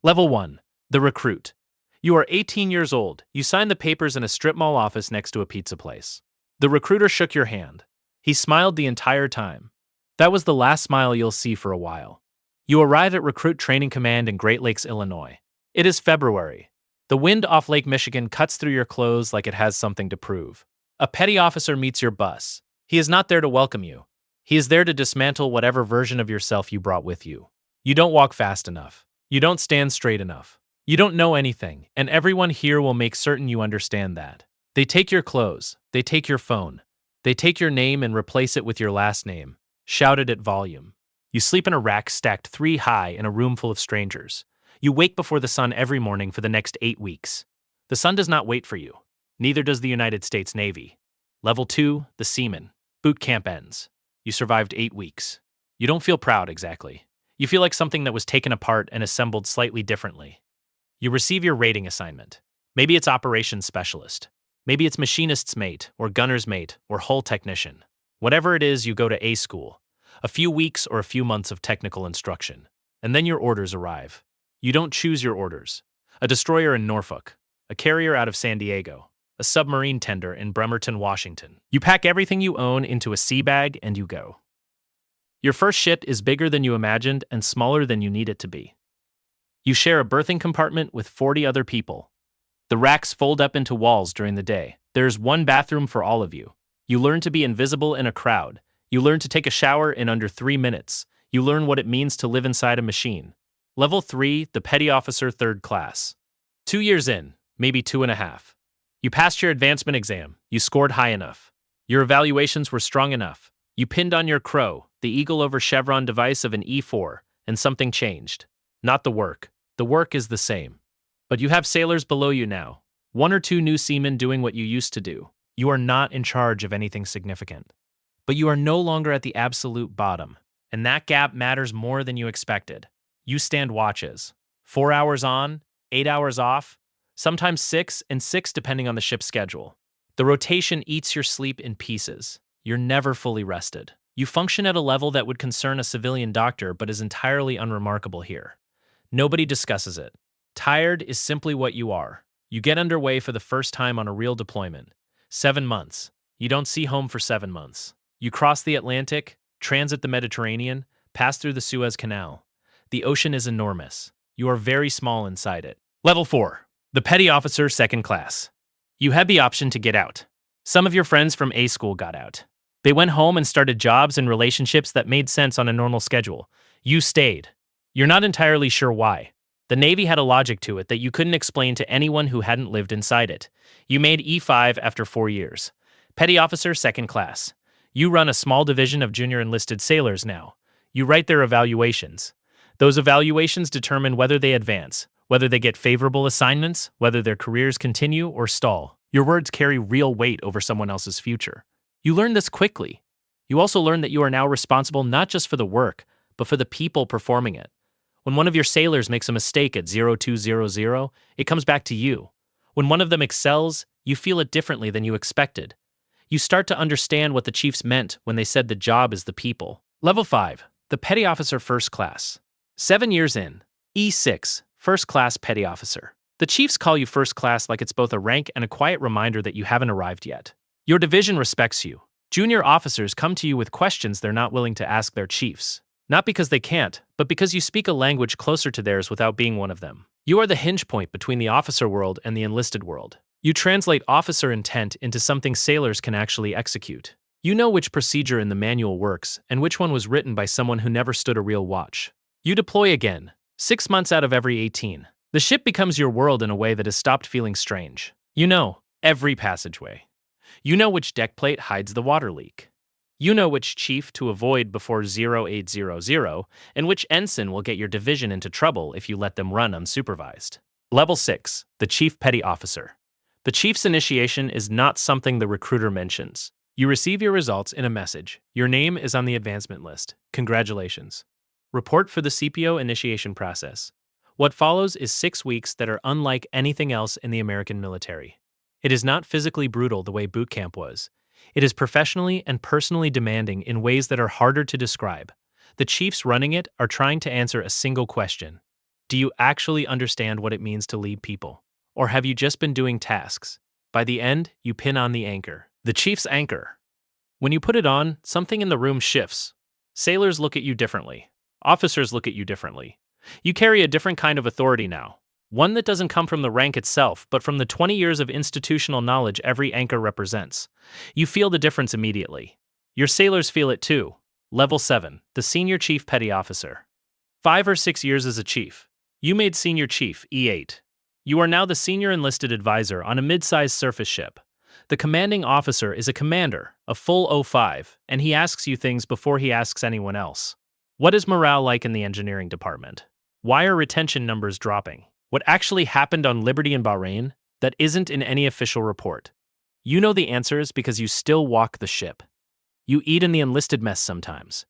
Level 1. The Recruit. You are 18 years old. You sign the papers in a strip mall office next to a pizza place. The recruiter shook your hand. He smiled the entire time. That was the last smile you'll see for a while. You arrive at Recruit Training Command in Great Lakes, Illinois. It is February. The wind off Lake Michigan cuts through your clothes like it has something to prove. A petty officer meets your bus. He is not there to welcome you. He is there to dismantle whatever version of yourself you brought with you. You don't walk fast enough. You don't stand straight enough. You don't know anything, and everyone here will make certain you understand that. They take your clothes. They take your phone. They take your name and replace it with your last name, shouted at volume. You sleep in a rack stacked 3 high in a room full of strangers. You wake before the sun every morning for the next 8 weeks. The sun does not wait for you. Neither does the United States Navy. Level 2, the Seaman. Boot camp ends. You survived 8 weeks. You don't feel proud exactly. You feel like something that was taken apart and assembled slightly differently. You receive your rating assignment. Maybe it's operations specialist. Maybe it's machinist's mate, or gunner's mate, or hull technician. Whatever it is, you go to A school. A few weeks or a few months of technical instruction. And then your orders arrive. You don't choose your orders. A destroyer in Norfolk. A carrier out of San Diego. A submarine tender in Bremerton, Washington. You pack everything you own into a sea bag and you go. Your first ship is bigger than you imagined and smaller than you need it to be. You share a berthing compartment with 40 other people. The racks fold up into walls during the day. There's one bathroom for all of you. You learn to be invisible in a crowd. You learn to take a shower in under 3 minutes. You learn what it means to live inside a machine. Level 3, the Petty Officer 3rd Class. 2 years in, maybe 2.5. You passed your advancement exam. You scored high enough. Your evaluations were strong enough. You pinned on your crow, the eagle over chevron device of an E4, and something changed. Not the work. The work is the same. But you have sailors below you now. 1 or 2 new seamen doing what you used to do. You are not in charge of anything significant. But you are no longer at the absolute bottom. And that gap matters more than you expected. You stand watches. 4 hours on, 8 hours off, sometimes 6 and 6 depending on the ship's schedule. The rotation eats your sleep in pieces. You're never fully rested. You function at a level that would concern a civilian doctor but is entirely unremarkable here. Nobody discusses it. Tired is simply what you are. You get underway for the first time on a real deployment. 7 months. You don't see home for 7 months. You cross the Atlantic, transit the Mediterranean, pass through the Suez Canal. The ocean is enormous. You are very small inside it. Level 4. The Petty Officer 2nd Class. You had the option to get out. Some of your friends from A school got out. They went home and started jobs and relationships that made sense on a normal schedule. You stayed. You're not entirely sure why. The Navy had a logic to it that you couldn't explain to anyone who hadn't lived inside it. You made E5 after 4 years. Petty Officer 2nd Class. You run a small division of junior enlisted sailors now. You write their evaluations. Those evaluations determine whether they advance, whether they get favorable assignments, whether their careers continue or stall. Your words carry real weight over someone else's future. You learn this quickly. You also learn that you are now responsible not just for the work, but for the people performing it. When one of your sailors makes a mistake at 0200, it comes back to you. When one of them excels, you feel it differently than you expected. You start to understand what the chiefs meant when they said the job is the people. Level 5, the Petty Officer 1st Class. 7 years in, E6, 1st Class Petty Officer. The chiefs call you 1st Class like it's both a rank and a quiet reminder that you haven't arrived yet. Your division respects you. Junior officers come to you with questions they're not willing to ask their chiefs. Not because they can't, but because you speak a language closer to theirs without being one of them. You are the hinge point between the officer world and the enlisted world. You translate officer intent into something sailors can actually execute. You know which procedure in the manual works and which one was written by someone who never stood a real watch. You deploy again, 6 months out of every 18. The ship becomes your world in a way that has stopped feeling strange. You know every passageway. You know which deck plate hides the water leak. You know which chief to avoid before 0800 and which ensign will get your division into trouble if you let them run unsupervised. Level 6, the Chief Petty Officer. The chief's initiation is not something the recruiter mentions. You receive your results in a message. Your name is on the advancement list. Congratulations. Report for the CPO initiation process. What follows is 6 weeks that are unlike anything else in the American military. It is not physically brutal the way boot camp was. It is professionally and personally demanding in ways that are harder to describe. The chiefs running it are trying to answer a single question. Do you actually understand what it means to lead people? Or have you just been doing tasks? By the end, you pin on the anchor. The chief's anchor. When you put it on, something in the room shifts. Sailors look at you differently. Officers look at you differently. You carry a different kind of authority now. One that doesn't come from the rank itself, but from the 20 years of institutional knowledge every anchor represents. You feel the difference immediately. Your sailors feel it too. Level 7, the Senior Chief Petty Officer. 5 or 6 years as a chief. You made Senior Chief, E8. You are now the Senior Enlisted Advisor on a mid-sized surface ship. The commanding officer is a commander, a full O5, and he asks you things before he asks anyone else. What is morale like in the engineering department? Why are retention numbers dropping? What actually happened on Liberty and Bahrain that isn't in any official report? You know the answers because you still walk the ship. You eat in the enlisted mess sometimes.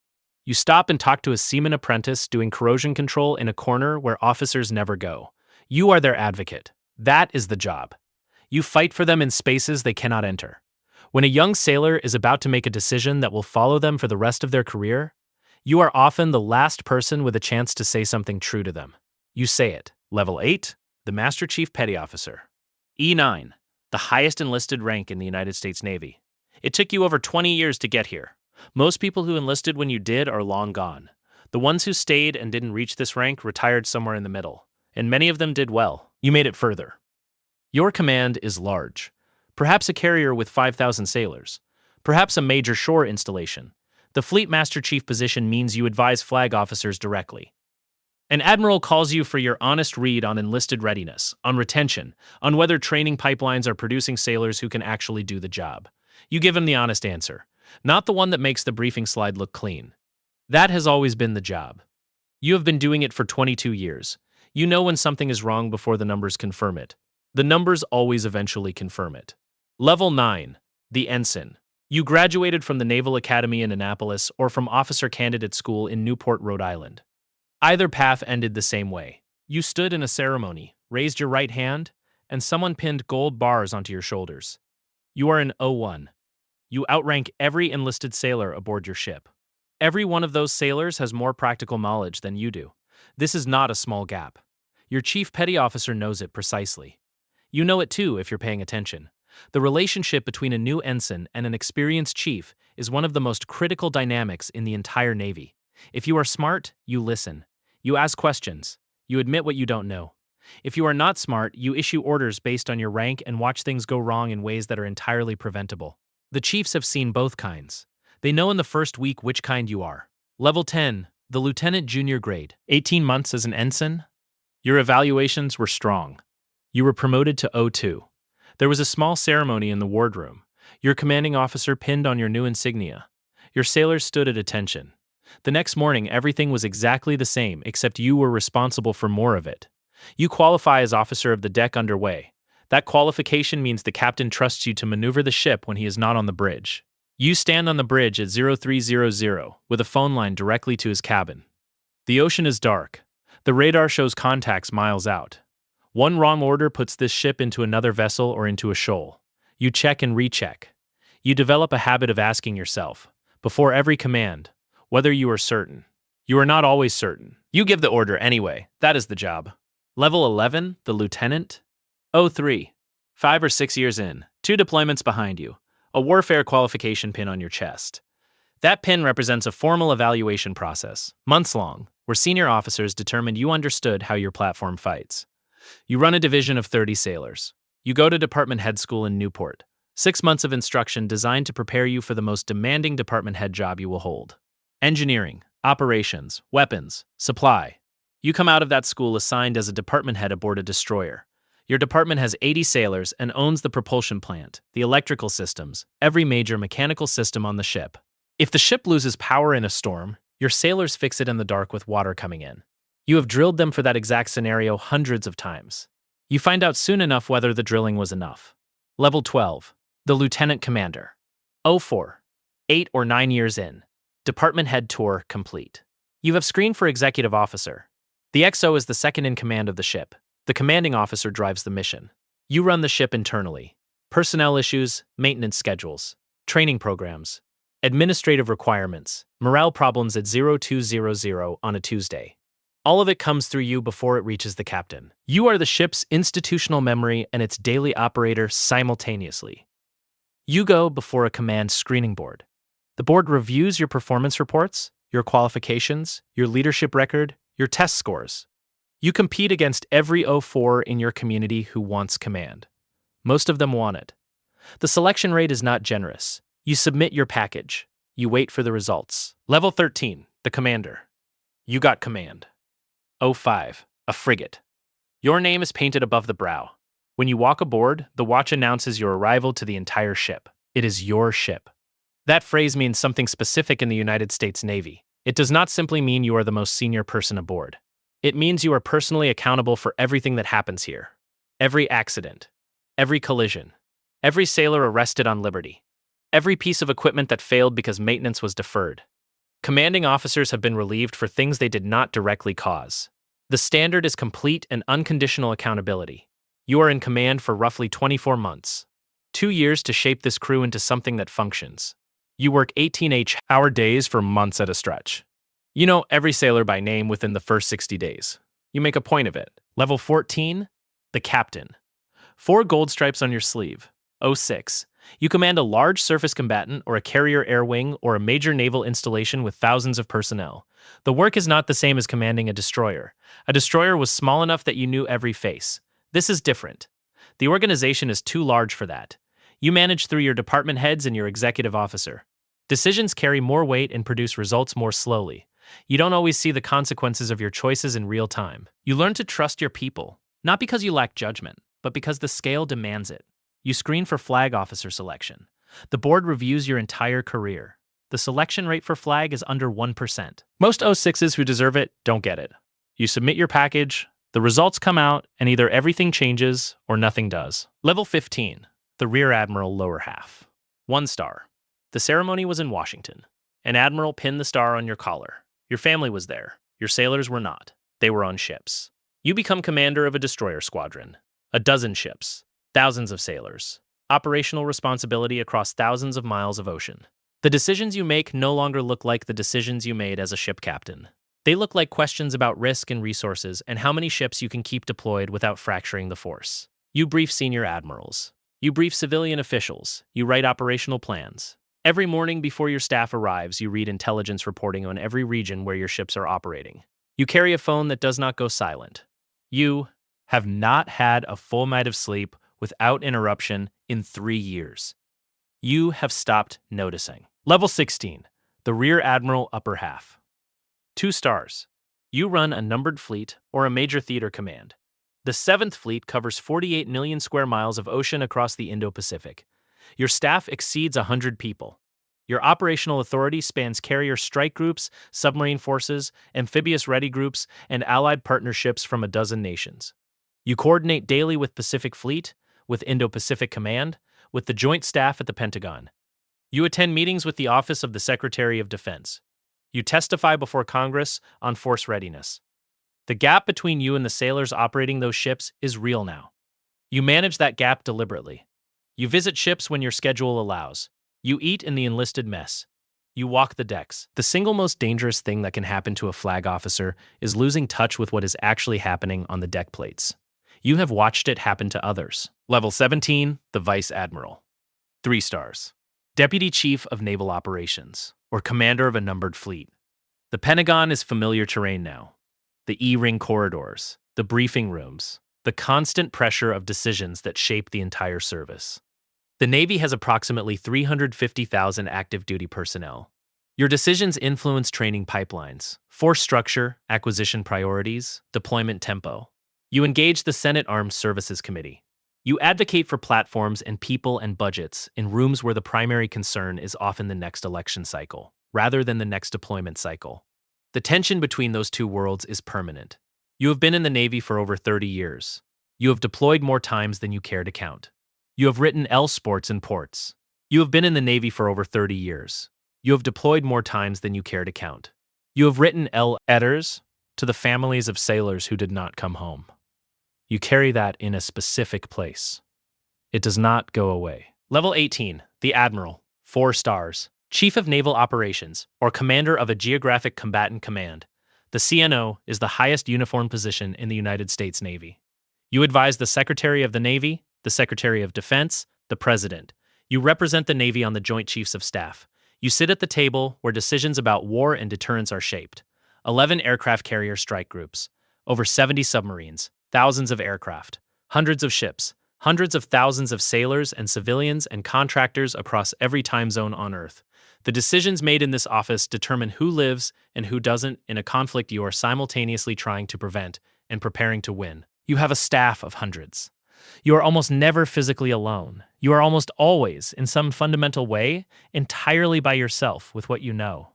You stop and talk to a seaman apprentice doing corrosion control in a corner where officers never go. You are their advocate. That is the job. You fight for them in spaces they cannot enter. When a young sailor is about to make a decision that will follow them for the rest of their career, you are often the last person with a chance to say something true to them. You say it. Level 8, the Master Chief Petty Officer. E9, the highest enlisted rank in the United States Navy. It took you over 20 years to get here. Most people who enlisted when you did are long gone. The ones who stayed and didn't reach this rank retired somewhere in the middle, and many of them did well. You made it further. Your command is large. Perhaps a carrier with 5,000 sailors. Perhaps a major shore installation. The Fleet Master Chief position means you advise flag officers directly. An admiral calls you for your honest read on enlisted readiness, on retention, on whether training pipelines are producing sailors who can actually do the job. You give him the honest answer, not the one that makes the briefing slide look clean. That has always been the job. You have been doing it for 22 years. You know when something is wrong before the numbers confirm it. The numbers always eventually confirm it. Level 9, the Ensign. You graduated from the Naval Academy in Annapolis or from Officer Candidate School in Newport, Rhode Island. Either path ended the same way. You stood in a ceremony, raised your right hand, and someone pinned gold bars onto your shoulders. You are an O1. You outrank every enlisted sailor aboard your ship. Every one of those sailors has more practical knowledge than you do. This is not a small gap. Your chief petty officer knows it precisely. You know it too if you're paying attention. The relationship between a new ensign and an experienced chief is one of the most critical dynamics in the entire Navy. If you are smart, you listen. You ask questions. You admit what you don't know. If you are not smart, you issue orders based on your rank and watch things go wrong in ways that are entirely preventable. The chiefs have seen both kinds. They know in the first week which kind you are. Level 10, the lieutenant junior grade. 18 months as an ensign? Your evaluations were strong. You were promoted to O2. There was a small ceremony in the wardroom. Your commanding officer pinned on your new insignia. Your sailors stood at attention. The next morning, everything was exactly the same, except you were responsible for more of it. You qualify as officer of the deck underway. That qualification means the captain trusts you to maneuver the ship when he is not on the bridge. You stand on the bridge at 0300 with a phone line directly to his cabin. The ocean is dark. The radar shows contacts miles out. One wrong order puts this ship into another vessel or into a shoal. You check and recheck. You develop a habit of asking yourself, before every command, whether you are certain. You are not always certain. You give the order anyway. That is the job. Level 11, the lieutenant. O3. 5 or 6 years in. 2 deployments behind you. A warfare qualification pin on your chest. That pin represents a formal evaluation process, months long, where senior officers determined you understood how your platform fights. You run a division of 30 sailors. You go to department head school in Newport. 6 months of instruction designed to prepare you for the most demanding department head job you will hold. Engineering, operations, weapons, supply. You come out of that school assigned as a department head aboard a destroyer. Your department has 80 sailors and owns the propulsion plant, the electrical systems, every major mechanical system on the ship. If the ship loses power in a storm, your sailors fix it in the dark with water coming in. You have drilled them for that exact scenario hundreds of times. You find out soon enough whether the drilling was enough. Level 12, the lieutenant commander. O4, 8 or 9 years in. Department head tour complete. You have screened for executive officer. The XO is the second in command of the ship. The commanding officer drives the mission. You run the ship internally. Personnel issues, maintenance schedules, training programs, administrative requirements, morale problems at 0200 on a Tuesday. All of it comes through you before it reaches the captain. You are the ship's institutional memory and its daily operator simultaneously. You go before a command screening board. The board reviews your performance reports, your qualifications, your leadership record, your test scores. You compete against every O4 in your community who wants command. Most of them want it. The selection rate is not generous. You submit your package. You wait for the results. Level 13, the commander. You got command. O5, a frigate. Your name is painted above the brow. When you walk aboard, the watch announces your arrival to the entire ship. It is your ship. That phrase means something specific in the United States Navy. It does not simply mean you are the most senior person aboard. It means you are personally accountable for everything that happens here. Every accident, every collision, every sailor arrested on liberty, every piece of equipment that failed because maintenance was deferred. Commanding officers have been relieved for things they did not directly cause. The standard is complete and unconditional accountability. You are in command for roughly 24 months. 2 years to shape this crew into something that functions. You work 18-hour days for months at a stretch. You know every sailor by name within the first 60 days. You make a point of it. Level 14, the captain. 4 gold stripes on your sleeve. 06. You command a large surface combatant or a carrier air wing or a major naval installation with thousands of personnel. The work is not the same as commanding a destroyer. A destroyer was small enough that you knew every face. This is different. The organization is too large for that. You manage through your department heads and your executive officer. Decisions carry more weight and produce results more slowly. You don't always see the consequences of your choices in real time. You learn to trust your people, not because you lack judgment, but because the scale demands it. You screen for flag officer selection. The board reviews your entire career. The selection rate for flag is under 1%. Most O6s who deserve it don't get it. You submit your package, the results come out, and either everything changes or nothing does. Level 15, the Rear Admiral lower half. 1 star. The ceremony was in Washington. An admiral pinned the star on your collar. Your family was there. Your sailors were not. They were on ships. You become commander of a destroyer squadron. A dozen ships. Thousands of sailors. Operational responsibility across thousands of miles of ocean. The decisions you make no longer look like the decisions you made as a ship captain. They look like questions about risk and resources and how many ships you can keep deployed without fracturing the force. You brief senior admirals. You brief civilian officials. You write operational plans. Every morning before your staff arrives, you read intelligence reporting on every region where your ships are operating. You carry a phone that does not go silent. You have not had a full night of sleep without interruption in 3 years. You have stopped noticing. Level 16, the Rear Admiral upper half. 2 stars. You run a numbered fleet or a major theater command. The 7th Fleet covers 48 million square miles of ocean across the Indo-Pacific. Your staff exceeds 100 people. Your operational authority spans carrier strike groups, submarine forces, amphibious ready groups, and allied partnerships from a dozen nations. You coordinate daily with Pacific Fleet, with Indo-Pacific Command, with the Joint Staff at the Pentagon. You attend meetings with the Office of the Secretary of Defense. You testify before Congress on force readiness. The gap between you and the sailors operating those ships is real now. You manage that gap deliberately. You visit ships when your schedule allows. You eat in the enlisted mess. You walk the decks. The single most dangerous thing that can happen to a flag officer is losing touch with what is actually happening on the deck plates. You have watched it happen to others. Level 17, the Vice Admiral. 3 stars. Deputy Chief of Naval Operations, or Commander of a numbered fleet. The Pentagon is familiar terrain now. The E-ring corridors, the briefing rooms, the constant pressure of decisions that shape the entire service. The Navy has approximately 350,000 active duty personnel. Your decisions influence training pipelines, force structure, acquisition priorities, deployment tempo. You engage the Senate Armed Services Committee. You advocate for platforms and people and budgets in rooms where the primary concern is often the next election cycle, rather than the next deployment cycle. The tension between those two worlds is permanent. You have been in the Navy for over 30 years. You have deployed more times than you care to count. You have written L sports in ports. You have been in the Navy for over 30 years. You have deployed more times than you care to count. You have written L letters to the families of sailors who did not come home. You carry that in a specific place. It does not go away. Level 18, the Admiral, 4 stars. Chief of Naval Operations, or Commander of a Geographic Combatant Command. The CNO is the highest uniformed position in the United States Navy. You advise the Secretary of the Navy, the Secretary of Defense, the President. You represent the Navy on the Joint Chiefs of Staff. You sit at the table where decisions about war and deterrence are shaped. 11 aircraft carrier strike groups, over 70 submarines, thousands of aircraft, hundreds of ships, hundreds of thousands of sailors and civilians and contractors across every time zone on Earth. The decisions made in this office determine who lives and who doesn't in a conflict you are simultaneously trying to prevent and preparing to win. You have a staff of hundreds. You are almost never physically alone. You are almost always, in some fundamental way, entirely by yourself with what you know.